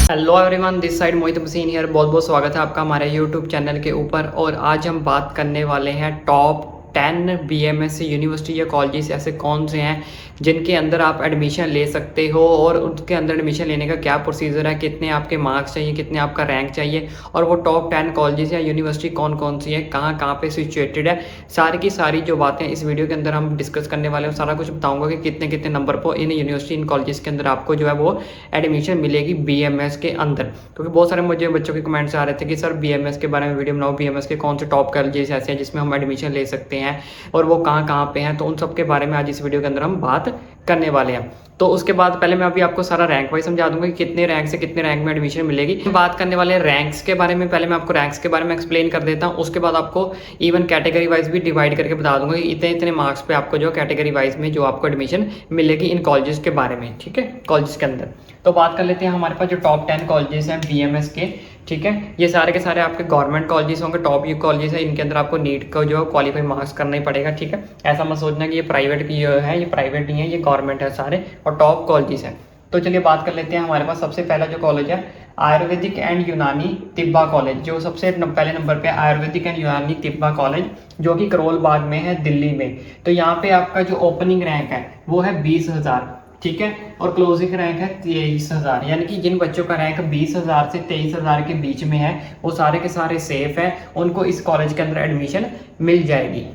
Hello everyone, this side Mohit machine here. बहुत बहुत स्वागत है आपका हमारे यूट्यूब चैनल के ऊपर। और आज हम बात करने वाले हैं टॉप 10 बीएमएस यूनिवर्सिटी या कॉलेजेस ऐसे कौन से हैं जिनके अंदर आप एडमिशन ले सकते हो, और उनके अंदर एडमिशन लेने का क्या प्रोसीजर है, कितने आपके मार्क्स चाहिए, कितने आपका रैंक चाहिए, और वो टॉप 10 कॉलेजेस या यूनिवर्सिटी कौन कौन सी है, कहाँ कहाँ पे सिचुएटेड है। सारी की सारी जो बातें इस वीडियो के अंदर हम डिस्कस करने वाले हैं। सारा कुछ बताऊंगा कि कितने कितने नंबर पर इन यूनिवर्सिटी इन कॉलेजेस के अंदर आपको जो है वो एडमिशन मिलेगी बीएमएस के अंदर। क्योंकि बहुत सारे मुझे बच्चों के कमेंट्स आ रहे थे कि सर बीएमएस के बारे में वीडियो बनाओ, बीएमएस के कौन से टॉप कॉलेजेस ऐसे हैं जिसमें हम एडमिशन ले सकते हैं और वो कहाँ कहाँ पे हैं। तो उन सब के बारे में आज इस वीडियो के अंदर हम बात करने वाले हैं। तो उसके बाद पहले मैं अभी आपको सारा रैंक वाइज समझा दूंगा कि कितने रैंक से कितने रैंक में एडमिशन मिलेगी। हम बात करने वाले हैं रैंक्स के बारे में। पहले मैं आपको रैंक्स के बारे में एक्सप्लेन कर देता हूँ, उसके बाद आपको इवन कैटेगरी वाइज भी डिवाइड करके बता दूंगा कि इतने इतने मार्क्स पे आपको जो कैटेगरी वाइज में जो आपको एडमिशन मिलेगी इन कॉलेजेस के बारे में। ठीक है, कॉलेजेस के अंदर तो बात कर लेते हैं हमारे पास जो टॉप 10 कॉलेजेस हैं बीएमएस के। ठीक है, ये सारे के सारे आपके गवर्नमेंट कॉलेजेस होंगे, टॉप यू कॉलेजेस है। इनके अंदर आपको नीट का जो क्वालिफाई मार्क्स करना ही पड़ेगा। ठीक है, ऐसा मत सोचना कि ये प्राइवेट की है, ये प्राइवेट नहीं है, ये गवर्नमेंट है सारे, और टॉप कॉलेजेस हैं। तो चलिए बात कर लेते हैं। हमारे पास सबसे पहला जो कॉलेज है आयुर्वेदिक एंड यूनानी तिब्बा कॉलेज, जो सबसे पहले नंबर पे आयुर्वेदिक एंड यूनानी तिब्बा कॉलेज, जो कि करोल बाग में है दिल्ली में। तो यहाँ पे आपका जो ओपनिंग रैंक है वो है 20,000। ठीक है, और क्लोजिंग रैंक है 23,000। यानी कि जिन बच्चों का रैंक 20,000 से 23,000 के बीच में है वो सारे के सारे सेफ है, उनको इस कॉलेज के अंदर एडमिशन मिल जाएगी।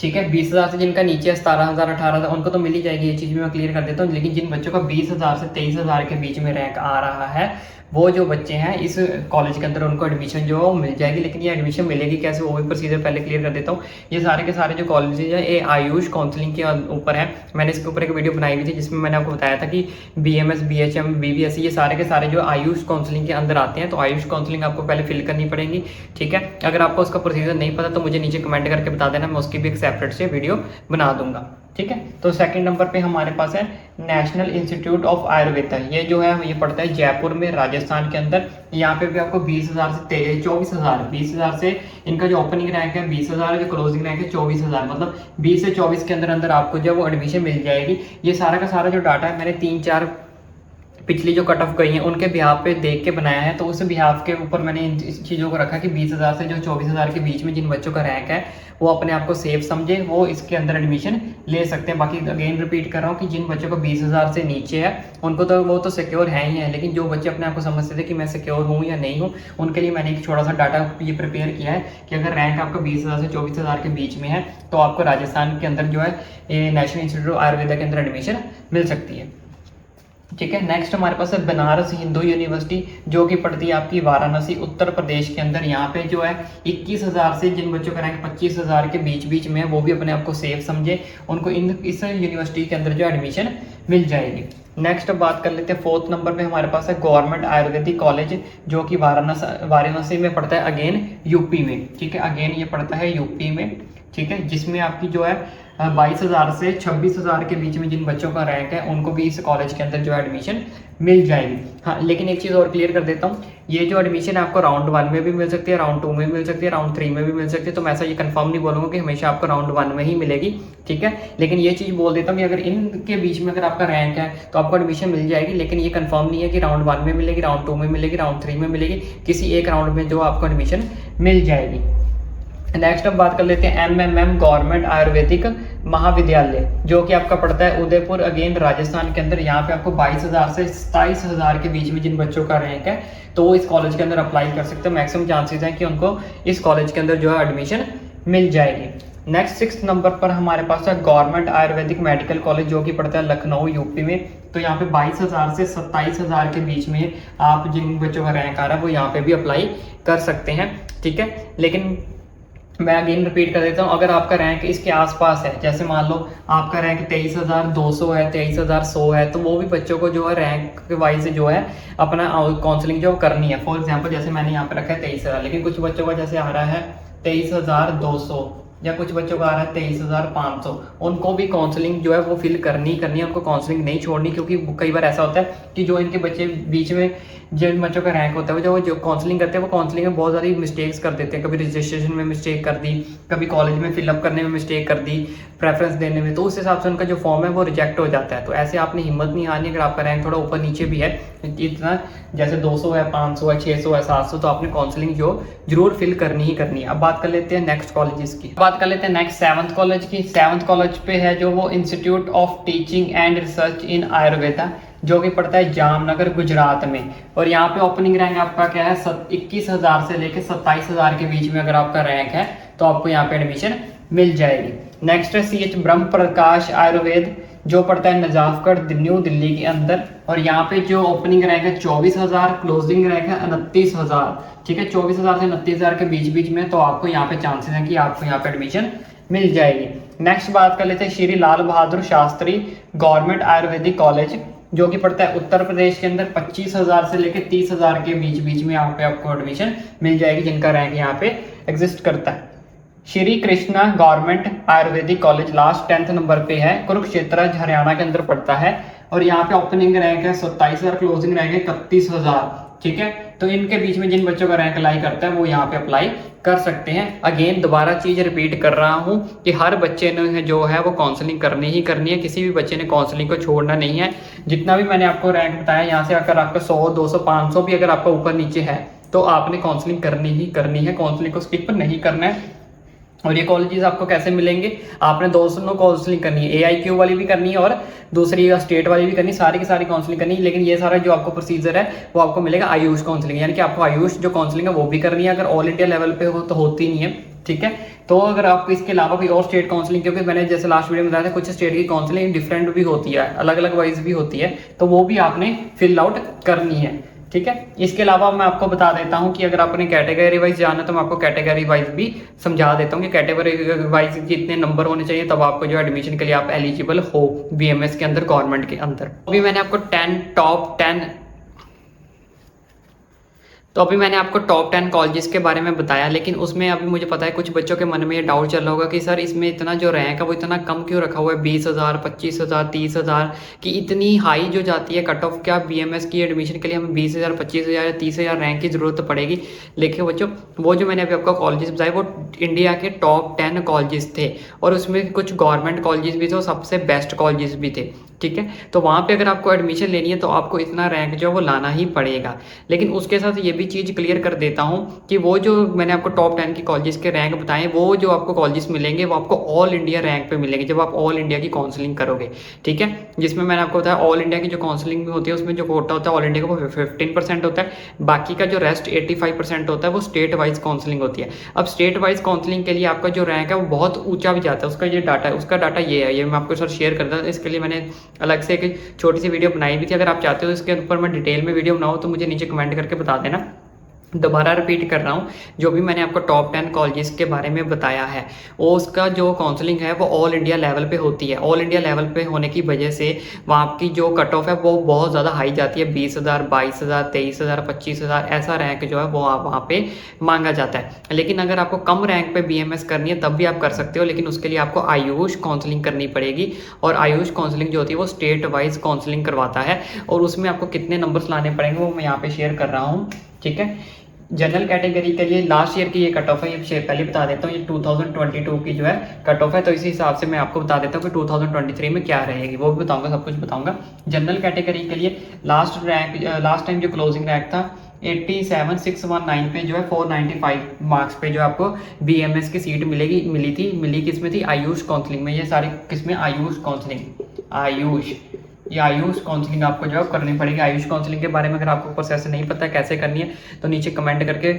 ठीक है, 20,000 से जिनका नीचे 17,000 18,000 उनको तो मिल ही जाएगी, ये चीज़ भी मैं क्लियर कर देता हूँ। लेकिन जिन बच्चों का 20,000 से 23,000 के बीच में रैंक आ रहा है वो जो बच्चे हैं इस कॉलेज के अंदर उनको एडमिशन जो है वो मिल जाएगी। लेकिन ये एडमिशन मिलेगी कैसे, वो भी प्रोसीजर पहले क्लियर कर देता हूँ। ये सारे के सारे जो कॉलेजेज हैं ये आयुष काउंसलिंग के ऊपर है। मैंने इसके ऊपर एक वीडियो बनाई हुई थी जिसमें मैंने आपको बताया था कि बीएमएस बीएचएम बीबीएससी ये सारे के सारे जो आयुष काउंसलिंग के अंदर आते हैं। तो आयुष काउंसलिंग आपको पहले फिल करनी पड़ेगी। ठीक है, अगर आपको उसका प्रोसीजर नहीं पता तो मुझे नीचे कमेंट करके बता देना, मैं उसकी भी एक सेपरेट से वीडियो बना दूंगा। ठीक है, तो सेकंड नंबर पे हमारे पास है नेशनल इंस्टीट्यूट ऑफ आयुर्वेदा। ये जो है ये पड़ता है जयपुर में राजस्थान के अंदर। यहाँ पे भी आपको 20,000 से 24,000, 20,000 से इनका जो ओपनिंग रैंक है 20,000, जो क्लोजिंग रैंक है 24,000, मतलब 20 से 24 के अंदर अंदर आपको जो वो एडमिशन मिल जाएगी। ये सारा का सारा जो डाटा है मैंने 3-4 पिछली जो कट ऑफ गई हैं उनके बिहाफ पे देख के बनाया है। तो उस बिहाफ के ऊपर मैंने इन चीज़ों को रखा कि 20,000 से जो 24,000 के बीच में जिन बच्चों का रैंक है वो अपने आप को सेफ समझे, वो इसके अंदर एडमिशन ले सकते हैं। बाकी अगेन रिपीट कर रहा हूँ कि जिन बच्चों को 20,000 से नीचे है उनको तो वो तो सिक्योर है ही है। लेकिन जो बच्चे अपने आप को समझते थे कि मैं सिक्योर हूँ या नहीं हूँ, उनके लिए मैंने एक छोटा सा डाटा ये प्रिपेयर किया है कि अगर रैंक आपका 20,000 से 24,000 के बीच में है तो आपको राजस्थान के अंदर जो है नेशनल इंस्टीट्यूट ऑफ आयुर्वेदा के अंदर एडमिशन मिल सकती है। ठीक है, नेक्स्ट हमारे पास है बनारस हिंदू यूनिवर्सिटी, जो कि पड़ती है आपकी वाराणसी उत्तर प्रदेश के अंदर। यहाँ पे जो है 21,000 से जिन बच्चों का रैंक 25,000 के बीच बीच में है वो भी अपने आप को सेफ समझे, उनको इस यूनिवर्सिटी के अंदर जो एडमिशन मिल जाएगी। नेक्स्ट बात कर लेते हैं, फोर्थ नंबर पे हमारे पास है गवर्नमेंट आयुर्वेदिक कॉलेज, जो कि वाराणसी में पड़ता है, अगेन यूपी में। ठीक है, अगेन ये पड़ता है यूपी में। ठीक है, जिसमें आपकी जो है 22,000 से 26,000 के बीच में जिन बच्चों का रैंक है उनको भी इस कॉलेज के अंदर जो एडमिशन मिल जाएगी। हाँ, लेकिन एक चीज़ और क्लियर कर देता हूँ, ये जो एडमिशन है आपको राउंड 1 में भी मिल सकती है, राउंड 2 में भी मिल सकती है, राउंड 3 में भी मिल सकती है। तो मैं ऐसा ये कंफर्म नहीं बोलूँगा कि हमेशा आपको राउंड 1 में ही मिलेगी। ठीक है, लेकिन ये चीज़ बोल देता हूँ कि अगर इनके बीच में अगर आपका रैंक है तो आपको एडमिशन मिल जाएगी। लेकिन ये कंफर्म नहीं है कि राउंड 1 में मिलेगी, राउंड 2 में मिलेगी, राउंड 3 में मिलेगी, किसी एक राउंड में जो आपको एडमिशन मिल जाएगी। नेक्स्ट हम बात कर लेते हैं एमएमएम गवर्नमेंट आयुर्वेदिक महाविद्यालय, जो कि आपका पड़ता है उदयपुर, अगेन राजस्थान के अंदर। यहाँ पे आपको 22,000 से 27,000 के बीच में जिन बच्चों का रैंक है तो वो इस कॉलेज के अंदर अप्लाई कर सकते हैं। मैक्सिमम चांसेस हैं कि उनको इस कॉलेज के अंदर जो है एडमिशन मिल जाएगी। नेक्स्ट 6th नंबर पर हमारे पास है गवर्नमेंट आयुर्वेदिक मेडिकल कॉलेज, जो कि पड़ता है लखनऊ यूपी में। तो यहाँ पे 22,000 से 27,000 के बीच में आप जिन बच्चों का रैंक आ रहा है वो यहाँ पे भी अप्लाई कर सकते हैं। ठीक है, लेकिन मैं अगेन रिपीट कर देता हूँ, अगर आपका रैंक इसके आसपास है, जैसे मान लो आपका रैंक 23,200 है, 23,100 है, तो वो भी बच्चों को जो है रैंक वाइज जो है अपना काउंसलिंग जो करनी है। फॉर एग्जांपल जैसे मैंने यहाँ पे रखा है 23,000, लेकिन कुछ बच्चों का जैसे आ रहा है 23,200, या कुछ बच्चों का आ रहा है 23,500, उनको भी काउंसलिंग जो है वो फिल करनी है, उनको काउंसलिंग नहीं छोड़नी, क्योंकि कई बार ऐसा होता है कि जो इनके बच्चे बीच में जिन बच्चों का रैंक होता है जो काउंसलिंग करते हैं वो काउंसलिंग में बहुत सारी मिस्टेक्स कर देते हैं, कभी रजिस्ट्रेशन में मिस्टेक कर दी, कभी कॉलेज में फिलअप करने में मिस्टेक कर दी, प्रेफरेंस देने में, तो उस हिसाब से उनका जो फॉर्म है वो रिजेक्ट हो जाता है। तो ऐसे आपने हिम्मत नहीं हारनी, अगर आपका रैंक थोड़ा ऊपर नीचे भी है, इतना जैसे 200 है, 500 है, 600 है, 700, तो आपने काउंसलिंग जो जरूर फिल करनी ही करनी है। अब बात कर लेते हैं नेक्स्ट कॉलेजेस की, बात कर लेते हैं नेक्स्ट 7th कॉलेज की। 7th कॉलेज पे है जो वो institute of teaching and research इन आयुर्वेदा, जो कि पड़ता है जामनगर गुजरात में। और यहाँ पे ओपनिंग रैंक आपका क्या है 21,000 से लेकर 27,000 के बीच में अगर आपका रैंक है तो आपको यहाँ पे एडमिशन मिल जाएगी। नेक्स्ट है CH ब्रह्म प्रकाश आयुर्वेद, जो पड़ता है नजाफगढ़ न्यू दिल्ली के अंदर, और यहाँ पे जो ओपनिंग रैंक है 24,000, क्लोजिंग रैंक है 29,000। ठीक है, 24,000 से 29,000 के बीच बीच में, तो आपको यहाँ पे चांसेस हैं कि आपको यहाँ पे एडमिशन मिल जाएगी। नेक्स्ट बात कर लेते हैं श्री लाल बहादुर शास्त्री गवर्नमेंट आयुर्वेदिक कॉलेज, जो कि पड़ता है उत्तर प्रदेश के अंदर। 25,000 से लेकर 30,000 के बीच बीच में यहाँ पे आपको एडमिशन मिल जाएगी, जिनका रैंक यहाँ पे एग्जिस्ट करता है। Shri Krishna government Ayurvedic college last 10th number पे है, कुरुक्षेत्र हरियाणा के अंदर पड़ता है, और यहाँ पे ओपनिंग रैंक है 27,000, क्लोजिंग रैंक है 31,000। ठीक है, तो इनके बीच में जिन बच्चों का रैंक लाई करता है वो यहाँ पे अप्लाई कर सकते हैं। अगेन दोबारा चीज रिपीट कर रहा हूँ कि हर बच्चे ने जो है वो काउंसलिंग करनी ही करनी है, किसी भी बच्चे ने काउंसलिंग को छोड़ना नहीं है। जितना भी मैंने आपको रैंक बताया, यहाँ से अगर आपका 100, 200, 500 भी अगर आपका ऊपर नीचे है तो आपने काउंसलिंग करनी ही करनी है, काउंसलिंग को स्किप नहीं करना है। और ये कॉलेजेस आपको कैसे मिलेंगे, आपने दोनों काउंसलिंग करनी है, AIQ वाली भी करनी है और दूसरी स्टेट वाली भी करनी है, सारी की सारी काउंसलिंग करनी है। लेकिन ये सारा जो आपको प्रोसीजर है वो आपको मिलेगा आयुष काउंसलिंग, यानी कि आपको आयुष जो काउंसलिंग है वो भी करनी है। अगर ऑल इंडिया लेवल पे हो तो होती नहीं है। ठीक है, तो अगर आपको इसके अलावा कोई और स्टेट काउंसलिंग, क्योंकि मैंने जैसे लास्ट वीडियो में बताया था कुछ स्टेट की काउंसलिंग डिफरेंट भी होती है, अलग अलग वाइज भी होती है, तो वो भी आपने फिल आउट करनी है। ठीक है, इसके अलावा मैं आपको बता देता हूं कि अगर आपने कैटेगरी वाइज जाना है तो मैं आपको कैटेगरी वाइज भी समझा देता हूं कि कैटेगरी वाइज कितने नंबर होने चाहिए, तब आपको जो एडमिशन के लिए आप एलिजिबल हो BMS के अंदर, गवर्नमेंट के अंदर। अभी मैंने आपको टॉप 10 कॉलेजेस के बारे में बताया, लेकिन उसमें अभी मुझे पता है कुछ बच्चों के मन में ये डाउट चल रहा होगा कि सर इसमें इतना जो रैंक है वो इतना कम क्यों रखा हुआ है, 20,000, 25,000, 30,000 की इतनी हाई जो जाती है कट ऑफ, क्या BMS की एडमिशन के लिए हमें 20,000, 25,000 या 30,000 रैंक की जरूरत पड़ेगी। देखिए बच्चों, वो जो मैंने अभी आपको कॉलेजेस बताए वो इंडिया के टॉप 10 कॉलेजेस थे, और उसमें कुछ गवर्नमेंट कॉलेजेस भी थे और सबसे बेस्ट कॉलेजेस भी थे। ठीक है, तो वहाँ पे अगर आपको एडमिशन लेनी है तो आपको इतना रैंक जो है वो लाना ही पड़ेगा। लेकिन उसके साथ ये भी चीज़ क्लियर कर देता हूँ कि वो जो मैंने आपको टॉप 10 की कॉलेजेस के रैंक बताएं, वो जो आपको कॉलेजेस मिलेंगे वो आपको ऑल इंडिया रैंक पे मिलेंगे जब आप ऑल इंडिया की काउंसलिंग करोगे। ठीक है, जिसमें मैंने आपको बताया ऑल इंडिया की जो काउंसलिंग होती है उसमें जो कोटा होता है ऑल इंडिया का वो 15% होता है, बाकी का जो रेस्ट 85% होता है वो स्टेट वाइज काउंसलिंग होती है। अब स्टेट वाइज काउंसलिंग के लिए आपका जो रैंक है वो बहुत ऊंचा भी जाता है, उसका ये डाटा है, उसका डाटा ये है, ये मैं आपके साथ शेयर करता हूँ। इसके लिए मैंने अलग से एक छोटी सी वीडियो बनाई भी थी, अगर आप चाहते हो इसके ऊपर मैं डिटेल में वीडियो बनाऊँ तो मुझे नीचे कमेंट करके बता देना। दोबारा रिपीट कर रहा हूँ, जो भी मैंने आपको टॉप 10 कॉलेजेस के बारे में बताया है वो उसका जो काउंसलिंग है वो ऑल इंडिया लेवल पे होती है। ऑल इंडिया लेवल पे होने की वजह से वहाँ की जो कट ऑफ है वो बहुत ज़्यादा हाई जाती है, 20,000, 22,000, 23,000, 25,000 ऐसा रैंक जो है वो वहाँ पे मांगा जाता है। लेकिन अगर आपको कम रैंक पे BMS करनी है तब भी आप कर सकते हो, लेकिन उसके लिए आपको आयुष काउंसलिंग करनी पड़ेगी, और आयुष काउंसलिंग जो होती है वो स्टेट वाइज काउंसलिंग करवाता है, और उसमें आपको कितने नंबर्स लाने पड़ेंगे वो मैं यहाँ पे शेयर कर रहा हूँ। ठीक है, जनरल कैटेगरी के लिए लास्ट ईयर की ये कट ऑफ है, ये पहले बता देता हूँ, ये 2022 की जो है कट ऑफ है, तो इसी हिसाब से मैं आपको बता देता हूँ कि 2023 में क्या रहेगी, वो भी बताऊंगा, सब कुछ बताऊंगा। जनरल कैटेगरी के लिए लास्ट टाइम जो क्लोजिंग रैंक था 87,619 पे जो है 495 मार्क्स पे जो आपको BMS की सीट मिली किसमें थी, आयुष काउंसलिंग में। ये सारी किसमें, आयुष काउंसलिंग, ये आयुष काउंसलिंग आपको जो करनी पड़ेगी। आयुष काउंसलिंग के बारे में अगर आपको प्रोसेस नहीं पता कैसे करनी है तो नीचे कमेंट करके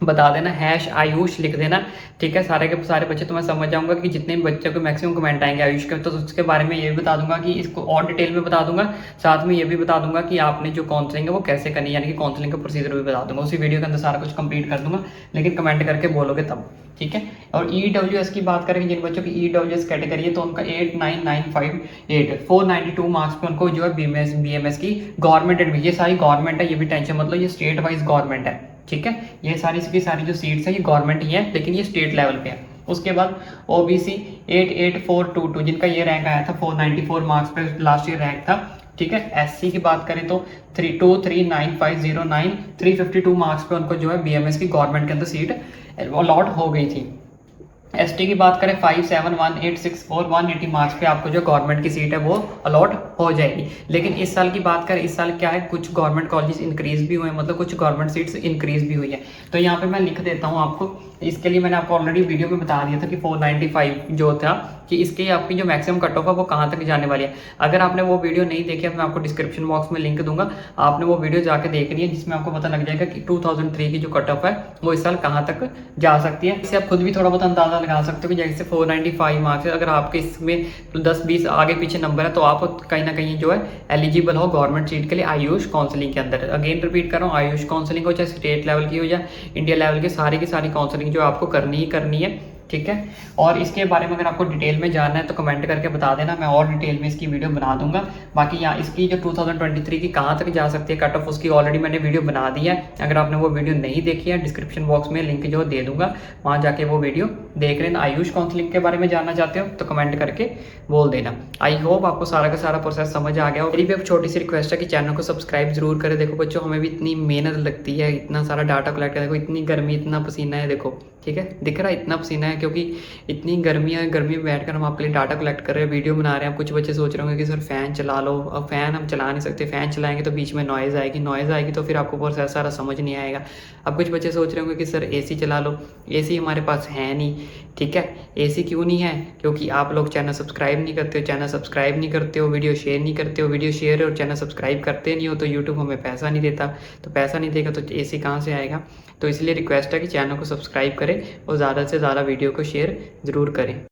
बता देना, #आयुष लिख देना। ठीक है, सारे के सारे बच्चे तो मैं समझ जाऊंगा कि जितने भी बच्चों को मैक्सिमम कमेंट आएंगे आयुष के, तो उसके बारे में ये भी बता दूंगा कि इसको और डिटेल में बता दूंगा, साथ में ये भी बता दूंगा कि आपने जो काउंसलिंग है वो कैसे करनी है, यानी कि काउंसलिंग का प्रोसीजर भी बता दूंगा, उसी वीडियो के अंदर सारा कुछ कंप्लीट कर दूंगा, लेकिन कमेंट करके बोलोगे तब। ठीक है, और EWS की बात करेंगे, जिन बच्चों की EWS कैटेगरी है तो उनका 89,958 492 मार्क्स पे उनको जो है BMS की गवर्नमेंट एडमिशन, ये सारी गवर्नमेंट है, ये भी टेंशन मतलब ये स्टेट वाइज गवर्नमेंट है। ठीक है, ये सारी की सारी जो सीट्स है ये गवर्नमेंट ही है, लेकिन ये स्टेट लेवल पे है। उसके बाद OBC 88422 जिनका ये रैंक आया था 494 मार्क्स पे लास्ट ईयर रैंक था, ठीक है। SC की बात करें तो 3239509 352 मार्क्स पे उनको जो है BMS की गवर्नमेंट के अंदर सीट अलॉट हो गई थी। ST की बात करें 571864 180 मार्क्स पे आपको जो गवर्नमेंट की सीट है वो अलॉट हो जाएगी। लेकिन इस साल की बात करें, इस साल क्या है, कुछ गवर्नमेंट कॉलेजेस इंक्रीज भी हुए हैं, मतलब कुछ गवर्नमेंट सीट्स इंक्रीज भी हुई है। तो यहाँ पे मैं लिख देता हूँ आपको, इसके लिए मैंने आपको ऑलरेडी वीडियो में बता दिया था कि 495 जो था कि इसके आपकी जो मैक्सिमम कट ऑफ है वो कहाँ तक जाने वाली है। अगर आपने वो वीडियो नहीं देखी है मैं आपको डिस्क्रिप्शन बॉक्स में लिंक दूंगा, आपने वो वीडियो जाके देखनी है, जिसमें आपको पता लग जाएगा कि 2003 की जो कट ऑफ है वो इस साल कहाँ तक जा सकती है। इससे आप खुद भी थोड़ा बहुत अंदाजा लगा सकते हो कि जैसे 495 मार्क्स है, अगर आपके इसमें 10-20 आगे पीछे नंबर है तो आप कहीं ना कहीं जो है एलिजिबल हो गवर्नमेंट सीट के लिए आयुष काउंसलिंग के अंदर। अगेन रिपीट कर रहा हूँ, आयुष काउंसलिंग हो चाहे स्टेट लेवल की हो या इंडिया लेवल की सारी काउंसलिंग जो आपको करनी ही करनी है, ठीक है। और इसके बारे में अगर आपको डिटेल में जानना है तो कमेंट करके बता देना, मैं और डिटेल में इसकी वीडियो बना दूंगा। बाकी यहाँ इसकी जो 2023 की कहाँ तक जा सकती है कट ऑफ, उसकी ऑलरेडी मैंने वीडियो बना दी है। अगर आपने वो वीडियो नहीं देखी है डिस्क्रिप्शन बॉक्स में लिंक जो दे दूंगा, वहाँ जाके वो वीडियो देख लेना। आयुष काउंसलिंग के बारे में जानना चाहते हो तो कमेंट करके बोल देना। आई होप आपको सारा का सारा प्रोसेस समझ आ गया हो। मेरी भी एक छोटी सी रिक्वेस्ट है कि चैनल को सब्सक्राइब जरूर करें। देखो बच्चों, हमें भी इतनी मेहनत लगती है, इतना सारा डाटा कलेक्ट करने, देखो इतनी गर्मी, इतना पसीना है, देखो ठीक है दिख रहा है इतना पसीना है, क्योंकि इतनी गर्मी है। गर्मी में बैठकर हम आपके लिए डाटा कलेक्ट कर रहे हैं, वीडियो बना रहे हैं। कुछ बच्चे सोच रहे होंगे कि सर फ़ैन चला लो, अब फ़ैन हम चला नहीं सकते, फ़ैन चलाएंगे तो बीच में नॉइज़ आएगी तो फिर आपको प्रोसेस सारा समझ नहीं आएगा। अब कुछ बच्चे सोच रहे होंगे कि सर AC चला लो, AC हमारे पास है नहीं, ठीक है। AC क्यों नहीं है? क्योंकि आप लोग चैनल सब्सक्राइब नहीं करते हो, वीडियो शेयर नहीं करते हो। वीडियो शेयर और चैनल सब्सक्राइब करते नहीं हो तो यूट्यूब हमें पैसा नहीं देता, तो पैसा नहीं देगा तो AC कहाँ से आएगा। तो इसलिए रिक्वेस्ट है कि चैनल को सब्सक्राइब करें और ज़्यादा से ज़्यादा वीडियो को शेयर ज़रूर करें।